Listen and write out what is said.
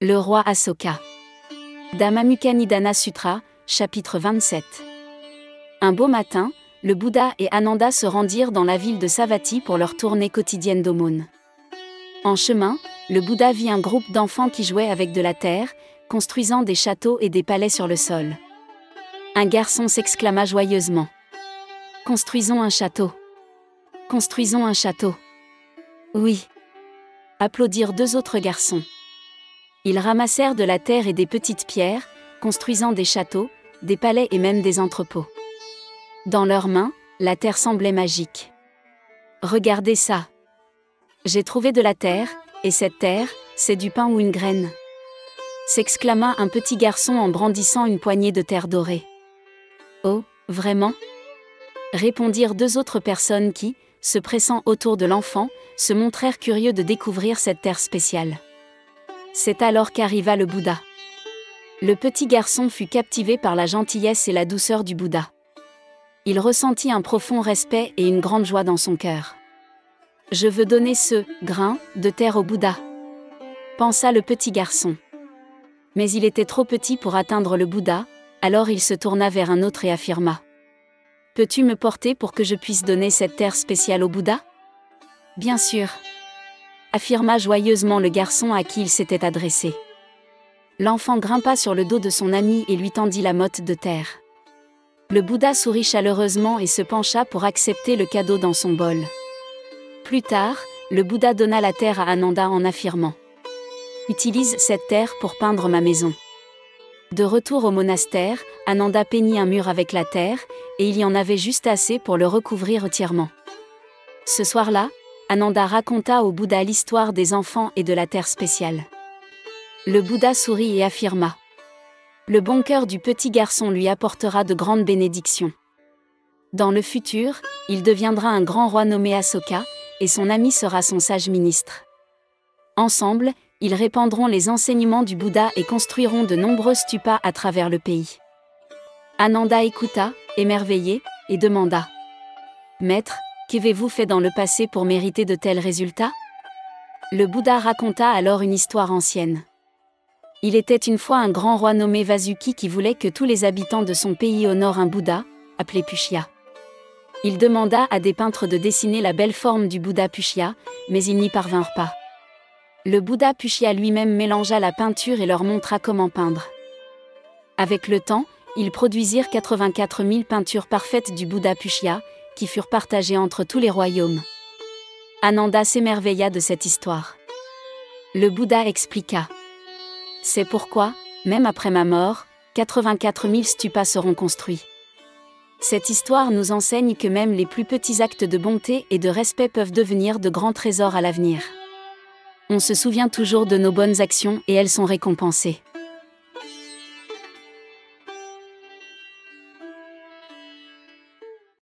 Le roi Asoka. Dhammamukha-Nidana Sutra, chapitre 27. Un beau matin, le Bouddha et Ananda se rendirent dans la ville de Savatthi pour leur tournée quotidienne d'aumône. En chemin, le Bouddha vit un groupe d'enfants qui jouaient avec de la terre, construisant des châteaux et des palais sur le sol. Un garçon s'exclama joyeusement. « Construisons un château. Construisons un château. » Oui. Applaudirent deux autres garçons. Ils ramassèrent de la terre et des petites pierres, construisant des châteaux, des palais et même des entrepôts. Dans leurs mains, la terre semblait magique. « Regardez ça. J'ai trouvé de la terre, et cette terre, c'est du pain ou une graine ?» s'exclama un petit garçon en brandissant une poignée de terre dorée. « Oh, vraiment ?» répondirent deux autres personnes qui, se pressant autour de l'enfant, se montrèrent curieux de découvrir cette terre spéciale. C'est alors qu'arriva le Bouddha. Le petit garçon fut captivé par la gentillesse et la douceur du Bouddha. Il ressentit un profond respect et une grande joie dans son cœur. « Je veux donner ce grain de terre au Bouddha », pensa le petit garçon. Mais il était trop petit pour atteindre le Bouddha, alors il se tourna vers un autre et affirma. « Peux-tu me porter pour que je puisse donner cette terre spéciale au Bouddha ?»« Bien sûr », affirma joyeusement le garçon à qui il s'était adressé. L'enfant grimpa sur le dos de son ami et lui tendit la motte de terre. Le Bouddha sourit chaleureusement et se pencha pour accepter le cadeau dans son bol. Plus tard, le Bouddha donna la terre à Ananda en affirmant « Utilise cette terre pour peindre ma maison. » De retour au monastère, Ananda peignit un mur avec la terre, et il y en avait juste assez pour le recouvrir entièrement. Ce soir-là, Ananda raconta au Bouddha l'histoire des enfants et de la terre spéciale. Le Bouddha sourit et affirma « Le bon cœur du petit garçon lui apportera de grandes bénédictions. Dans le futur, il deviendra un grand roi nommé Asoka, et son ami sera son sage ministre. Ensemble, ils répandront les enseignements du Bouddha et construiront de nombreux stupas à travers le pays. » Ananda écouta, émerveillé, et demanda « Maître, qu'avez-vous fait dans le passé pour mériter de tels résultats ?» Le Bouddha raconta alors une histoire ancienne. Il était une fois un grand roi nommé Vasuki qui voulait que tous les habitants de son pays honorent un Bouddha, appelé Pushya. Il demanda à des peintres de dessiner la belle forme du Bouddha Pushya, mais ils n'y parvinrent pas. Le Bouddha Pushya lui-même mélangea la peinture et leur montra comment peindre. Avec le temps, ils produisirent 84 000 peintures parfaites du Bouddha Pushya, qui furent partagées entre tous les royaumes. Ananda s'émerveilla de cette histoire. Le Bouddha expliqua. C'est pourquoi, même après ma mort, 84 000 stupas seront construits. Cette histoire nous enseigne que même les plus petits actes de bonté et de respect peuvent devenir de grands trésors à l'avenir. On se souvient toujours de nos bonnes actions et elles sont récompensées.